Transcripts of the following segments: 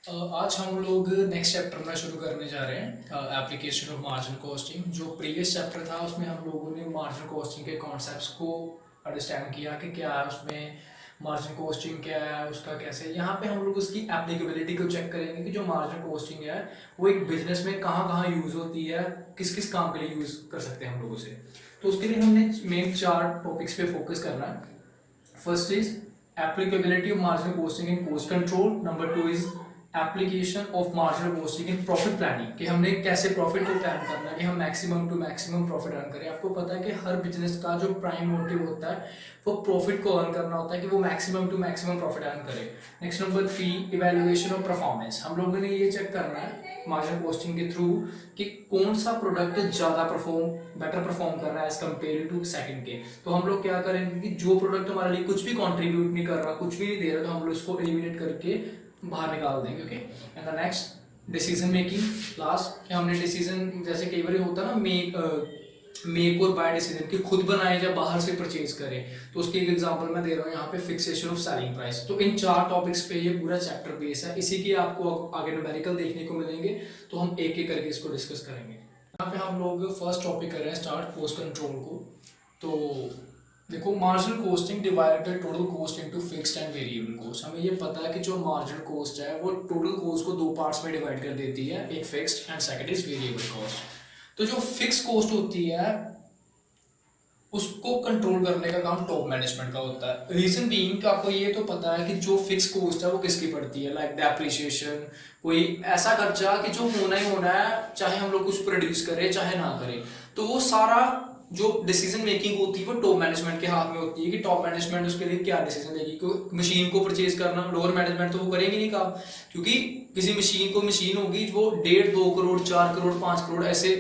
आज हम लोग नेक्स्ट चैप्टर में शुरू करने जा रहे हैं एप्लीकेशन ऑफ मार्जिन कॉस्टिंग। जो प्रीवियस चैप्टर था उसमें हम लोगों ने मार्जिन कॉस्टिंग के कॉन्सेप्ट्स को अंडरस्टैंड किया कि क्या है उसमें मार्जिन कॉस्टिंग, क्या है उसका कैसे। यहाँ पे हम लोग उसकी एप्लीकेबिलिटी को चेक करेंगे कि जो मार्जिन कॉस्टिंग है वो एक बिजनेस में कहाँ कहाँ यूज़ होती है, किस किस काम के लिए यूज़ कर सकते हैं हम लोग उसे। तो उसके लिए हमने मेन 4 टॉपिक्स पे फोकस करना है। First is applicability of marginal costing in cost control. Number 2 is application of marginal costing in profit planning, कि हमने कैसे प्रॉफिट को प्लान करना है कि हम maximum to maximum profit earn करें। आपको पता है कि हर बिजनेस का जो प्राइम मोटिव होता है वो प्रॉफिट को अर्न करना होता है, कि वो maximum to maximum profit earn करे। Next number 3, evaluation of performance. हम लोगों ने ये चेक करना है मार्जिन कॉस्टिंग के थ्रू कि कौन सा प्रोडक्ट ज़्यादा बेटर परफॉर्म कर रहा है एज कम्पेयर टू सेकंड के। तो हम लोग क्या करेंगे कि जो प्रोडक्ट हमारे लिए कुछ भी कंट्रीब्यूट नहीं कर रहा, कुछ भी नहीं दे रहा, तो हम लोग इसको एलिमिनेट करके बाहर निकाल देंगे। Okay, and the next decision making. Last हमने डिसीजन, जैसे कई बार होता है ना मेक और बाय डिसीजन, कि खुद बनाए या बाहर से परचेज करें, तो उसकी एक एग्जांपल मैं दे रहा हूँ यहाँ पे, फिक्सेशन ऑफ सेलिंग प्राइस। तो इन 4 टॉपिक्स पे ये पूरा चैप्टर बेस है। इसी की आपको आगे न्यूमेरिकल देखने को मिलेंगे, तो हम एक एक करके इसको डिस्कस करेंगे। यहाँ पे हम लोग फर्स्ट टॉपिक कर रहे हैं स्टार्ट, कॉस्ट कंट्रोल को। तो देखो, marginal costing divide the total cost into fixed and variable cost. हमें ये पता है कि जो मार्जिनल कॉस्ट है वो टोटल कॉस्ट को 2 पार्ट्स में डिवाइड कर देती है, एक fixed and second is variable cost. तो जो फिक्स कॉस्ट होती है उसको कंट्रोल करने का काम टॉप मैनेजमेंट का होता है। रीजन बीइंग, आपको ये तो पता है कि जो फिक्स कॉस्ट है वो किसकी पड़ती है, लाइक डेप्रिसिएशन, कोई ऐसा खर्चा कि जो होना ही होना है, चाहे हम लोग कुछ प्रोड्यूस करें चाहे ना करें। तो वो सारा जो डिसीजन मेकिंग होती है वो टॉप मैनेजमेंट के हाथ में होती है कि टॉप मैनेजमेंट उसके लिए क्या डिसीजन लेगी। क्योंकि मशीन को परचेज करना लोअर मैनेजमेंट तो वो करेंगे नहीं काम, क्योंकि किसी मशीन होगी वो 1.5-2 करोड़ 4 करोड़ 5 करोड़ ऐसे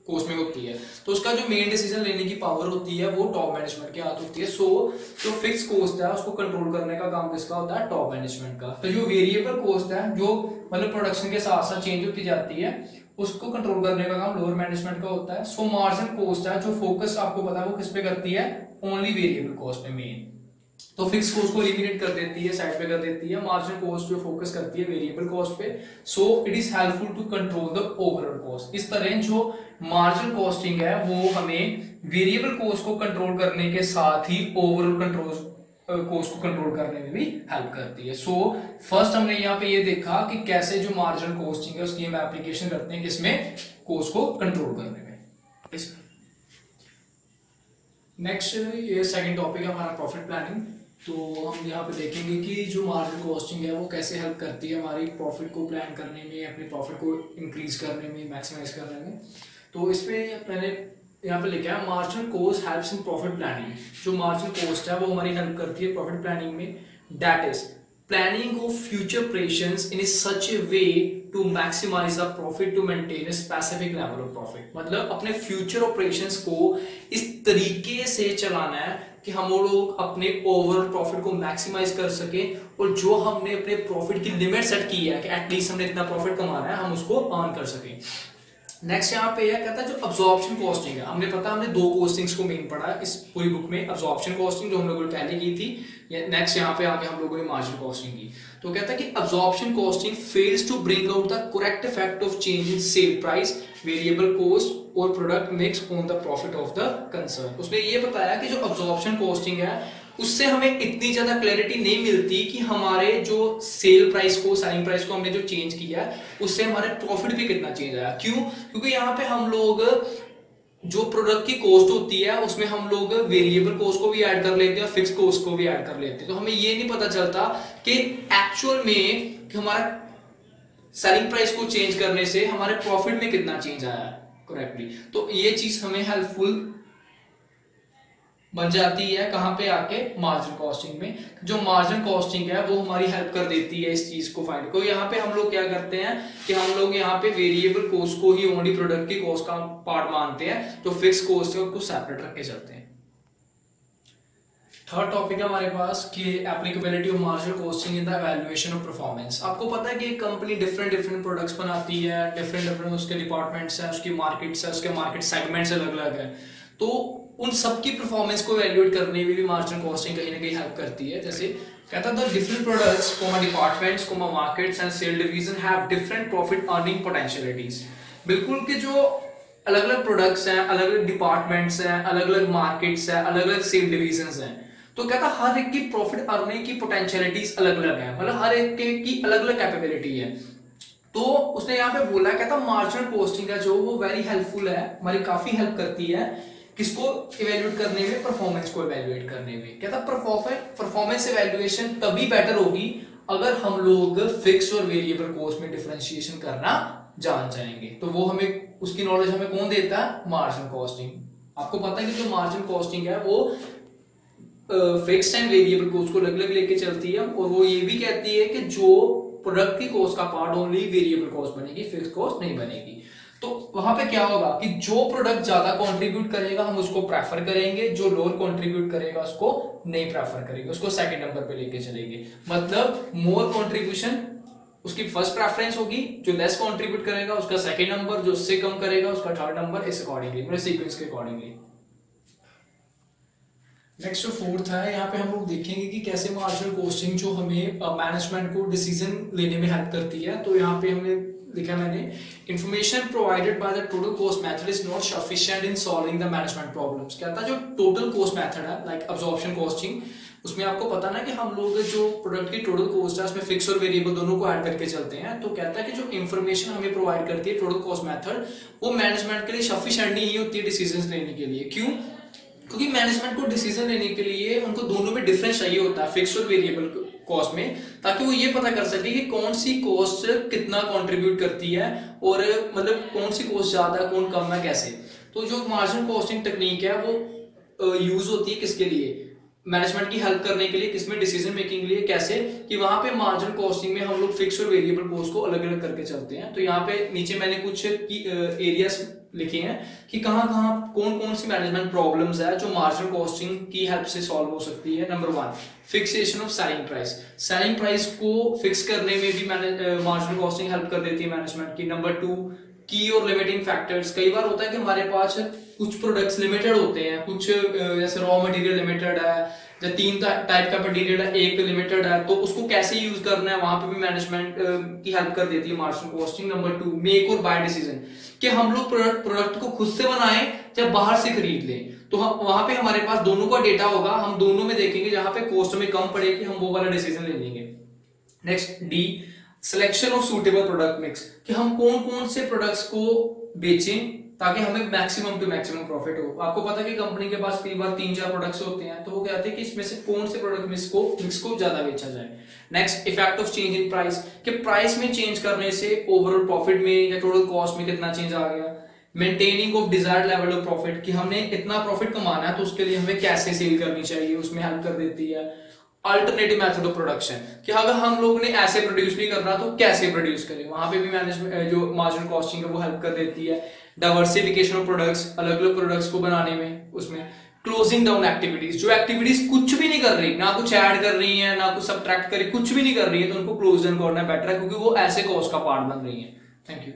कोस्ट में होती है, तो उसका जो मेन डिसीजन लेने की पावर होती है वो टॉप मैनेजमेंट के हाथ होती है। सो जो फिक्स कॉस्ट है उसको कंट्रोल करने का काम किसका होता है, टॉप मैनेजमेंट का। तो जो वेरिएबल कॉस्ट है, जो मतलब प्रोडक्शन के साथ साथ चेंज होती जाती है, उसको कंट्रोल करने का काम लोअर मैनेजमेंट का होता है। सो मार्जिन कॉस्ट है, जो फोकस आपको पता है वो किस पे करती है, ओनली वेरिएबल कॉस्ट में मेन। तो फिक्स कॉस्ट को एलिमिनेट कर देती है, साइड पे कर देती है। मार्जिनल कॉस्ट जो फोकस करती है वेरिएबल कॉस्ट पे। So it is helpful to control the overall cost. इस तरह जो मार्जिनल कॉस्टिंग है वो हमें वेरिएबल कॉस्ट को कंट्रोल करने के साथ ही ओवरऑल कंट्रोल कॉस्ट को कंट्रोल करने में भी हेल्प करती है। सो फर्स्ट हमने यहाँ पे ये देखा कि कैसे जो मार्जिनल कॉस्टिंग है उसकी हम एप्लीकेशन करते हैं किसमें, कॉस्ट को कंट्रोल करने में। नेक्स्ट ये सेकंड टॉपिक है हमारा, प्रॉफिट प्लानिंग। तो हम यहाँ पे देखेंगे कि जो मार्जिनल कॉस्टिंग है वो कैसे हेल्प करती है हमारी प्रॉफिट को प्लान करने में, अपनी प्रॉफिट को इंक्रीज करने में, मैक्सिमाइज करने में। तो इसमें मैंने यहाँ पे लिखा है marginal cost helps in profit planning. जो मार्जिनल कॉस्ट है वो हमारी हेल्प करती है प्रॉफिट प्लानिंग में। That is planning of future operations in such a way to maximize the profit to maintain a specific level of profit। मतलब अपने future operations को इस तरीके से चलाना है कि हम लोग अपने ओवरऑल प्रॉफिट को मैक्सिमाइज कर सके, और जो हमने अपने प्रॉफिट की लिमिट सेट की है कि एटलीस्ट हमने इतना प्रॉफिट कमाना है, हम उसको अर्न कर सकें। नेक्स्ट यहाँ पे कहता है जो अब्जॉर्प्शन कॉस्टिंग है। हमने 2 कॉस्टिंग्स को मेन पढ़ा इस पूरी बुक में, अब्जॉर्प्शन कॉस्टिंग जो हम लोगों ने पहले की थी, नेक्स्ट यहाँ पे आके हम लोगों ने मार्जिनल कॉस्टिंग की। तो कहता है कि absorption costing fails to bring out the correct effect of change in sale price, variable cost और product mix on the profit of the concern. उसने ये बताया कि जो अब्जॉर्प्शन कॉस्टिंग है उससे हमें इतनी ज्यादा क्लैरिटी नहीं मिलती कि हमारे जो सेलिंग प्राइस को हमने जो चेंज किया है उससे हमारे प्रॉफिट भी कितना चेंज आया। क्यों? क्योंकि यहाँ पे हम लोग जो प्रोडक्ट की कॉस्ट होती है उसमें हम लोग वेरिएबल कॉस्ट को भी ऐड कर लेते हैं और फिक्स कॉस्ट को भी ऐड कर लेते हैं। तो हमें ये नहीं पता चलता कि एक्चुअल में कि हमारा सेलिंग प्राइस को चेंज करने से हमारे प्रॉफिट में कितना चेंज आया है करेक्टली। तो ये चीज हमें हेल्पफुल बन जाती है कहां पे आके, मार्जिन कॉस्टिंग में। जो मार्जिन कॉस्टिंग है वो हमारी हेल्प कर देती है इस चीज को फाइंड को। यहाँ पे हम लोग क्या करते हैं कि हम लोग यहाँ पे वेरिएबल कॉस्ट को ही ओनली प्रोडक्ट की कॉस्ट का पार्ट मानते हैं, जो फिक्स कॉस्ट है उसको सेपरेट रख के चलते हैं। थर्ड टॉपिक है हमारे पास कि applicability of marginal costing in the evaluation of performance. आपको पता है कि एक कंपनी डिफरेंट प्रोडक्ट्स बनाती है, डिफरेंट उसके डिपार्टमेंट्स हैं, उसकी मार्केट्स है, उसके मार्केट सेगमेंट्स अलग अलग है। तो उन सबकी परफॉर्मेंस को वैल्यूएट करने में भी मार्जिनल कॉस्टिंग कहीं ना कहीं हेल्प करती है। जैसे कहता the different products comma departments comma markets and sale division have different profit earning potentialities. बिल्कुल कि जो अलग अलग प्रोडक्ट्स हैं, अलग अलग डिपार्टमेंट्स हैं, अलग अलग मार्केट्स हैं, अलग अलग सेल डिवीजन हैं, तो कहता हर एक की प्रॉफिट अर्निंग की पोटेंशियलिटीज अलग अलग है, मतलब हर एक की अलग अलग कैपेबिलिटी है। तो उसने यहाँ पे बोला, कहता मार्जिनल कॉस्टिंग है जो वो वेरी हेल्पफुल है, हमारी काफी हेल्प करती है किसको इवेल्युएट करने में, परफॉर्मेंस को इवेल्युएट करने में। कहता परफॉर्मेंस इवेल्युएशन तभी बेटर होगी अगर हम लोग फिक्स और वेरिएबल कॉस्ट में डिफरेंशिएशन करना जान जाएंगे। तो वो हमें उसकी नॉलेज हमें कौन देता है, मार्जिनल कॉस्टिंग। आपको पता है कि जो मार्जिनल कॉस्टिंग है वो फिक्स्ड एंड वेरिएबल कॉस्ट को अलग अलग लेके चलती है, और वो ये भी कहती है कि जो प्रोडक्ट की कॉस्ट का पार्ट ओनली वेरिएबल कॉस्ट बनेगी, फिक्स कॉस्ट नहीं बनेगी। तो वहां पे क्या होगा कि जो प्रोडक्ट ज्यादा कंट्रीब्यूट करेगा हम उसको प्रेफर करेंगे, जो लोअर कंट्रीब्यूट करेगा उसको नहीं प्रेफर करेंगे, उसको सेकंड नंबर पे लेके चलेंगे। मतलब मोर कंट्रीब्यूशन उसकी फर्स्ट प्रेफरेंस होगी, जो लेस कंट्रीब्यूट करेगा उसका सेकंड नंबर, जो उससे कम करेगा उसका थर्ड नंबर, इस अकॉर्डिंगली, मतलब सीक्वेंस के अकॉर्डिंगली। नेक्स्ट जो फोर्थ है, यहाँ पे हम लोग देखेंगे कि कैसे मार्जिनल कॉस्टिंग जो हमें मैनेजमेंट को डिसीजन लेने में हेल्प करती है। तो यहाँ पे हमने लिखा, मैंने information provided by the total cost method is not sufficient in solving the management problems. कहता है जो टोटल कॉस्ट मेथड है लाइक अब्जॉर्प्शन कॉस्टिंग, उसमें आपको पता ना कि हम लोग जो प्रोडक्ट की टोटल कॉस्ट है उसमें फिक्स और वेरिएबल दोनों को ऐड करके चलते हैं। तो कहता है कि जो इंफॉर्मेशन हमें प्रोवाइड करती है टोटल कॉस्ट मेथड, वो मैनेजमेंट के लिए सफिशिएंट नहीं होती है डिसीजन लेने के लिए। क्यों? क्योंकि मैनेजमेंट को डिसीजन लेने के लिए उनको दोनों में डिफरेंस चाहिए होता है, फिक्स और वेरिएबल कॉस्ट में, ताकि वो ये पता कर सके कि कौन सी कॉस्ट कितना कंट्रीब्यूट करती है, और मतलब कौन सी कॉस्ट ज्यादा कौन कम है, कैसे। तो जो मार्जिनल कॉस्टिंग टेक्निक है वो यूज होती है किसके लिए, मैनेजमेंट की हेल्प करने के लिए, किसमें, डिसीजन मेकिंग के लिए। कैसे कि वहां पे मार्जिनल कॉस्टिंग में हम लोग फिक्स और वेरिएबल कॉस्ट को अलग अलग करके चलते हैं। तो यहाँ पे नीचे मैंने कुछ एरियाज लिखे हैं कि कहाँ कहाँ कौन कौन सी मैनेजमेंट प्रॉब्लम्स है जो मार्जिनल कॉस्टिंग की हेल्प से सॉल्व हो सकती है। Number 1, fixation of selling price. Selling price को फिक्स करने में भी मार्जिनल कॉस्टिंग हेल्प कर देती है मैनेजमेंट की। नंबर 2, की और लिमिटिंग फैक्टर्स। कई बार होता है कि हमारे पास कुछ प्रोडक्ट्स लिमिटेड होते हैं, कुछ जैसे रॉ मटेरियल लिमिटेड है, या 3 टाइप का मटेरियल है, एक लिमिटेड है, तो उसको कैसे यूज करना है वहां पे भी मैनेजमेंट की हेल्प कर देती है मार्जिनल कॉस्टिंग। नंबर 2, मेक और बाय डिसीजन, कि हम लोग प्रोडक्ट को खुद से बनाएं या बाहर से खरीद लें। तो वहां पे हमारे पास दोनों का डेटा होगा, हम दोनों में देखेंगे, जहां पे कॉस्ट में कम पड़ेगी हम वो वाला डिसीजन ले लेंगे। Next D, selection of suitable product mix, कि हम कौन कौन से प्रोडक्ट्स को बेचें ताकि हमें मैक्सिमम टू मैक्सिमम प्रॉफिट हो। आपको पता है कि कंपनी के पास कई बार 3-4 प्रोडक्ट्स होते हैं, तो वो कहते हैं कि इसमें से कौन से प्रोडक्ट मिक्स को ज्यादा बेचा जाए। Next, effect of change in price, कि प्राइस में चेंज करने से ओवरऑल प्रॉफिट में या टोटल कॉस्ट में कितना चेंज आ गया। Maintaining of desired level of profit, कि हमने इतना प्रॉफिट कमाना है तो उसके लिए हमें कैसे सेल करनी चाहिए, उसमें हेल्प कर देती है। अल्टरनेटिव मेथड ऑफ प्रोडक्शन, कि अगर हम लोग ने ऐसे प्रोड्यूस नहीं करना तो कैसे प्रोड्यूस करें, वहां पे भी मैनेजमेंट जो मार्जिनल कॉस्टिंग है वो हेल्प कर देती है। डाइवर्सिफिकेशन ऑफ प्रोडक्ट्स, अलग अलग प्रोडक्ट्स को बनाने में, उसमें क्लोजिंग डाउन एक्टिविटीज, जो एक्टिविटीज कुछ भी नहीं कर रही, ना कुछ ऐड कर रही है ना कुछ सब्ट्रैक्ट कर रही, कुछ भी नहीं कर रही है, तो उनको क्लोज डाउन करना बेटर है, क्योंकि वो ऐसे कॉस्ट का पार्ट बन रही है। Thank you.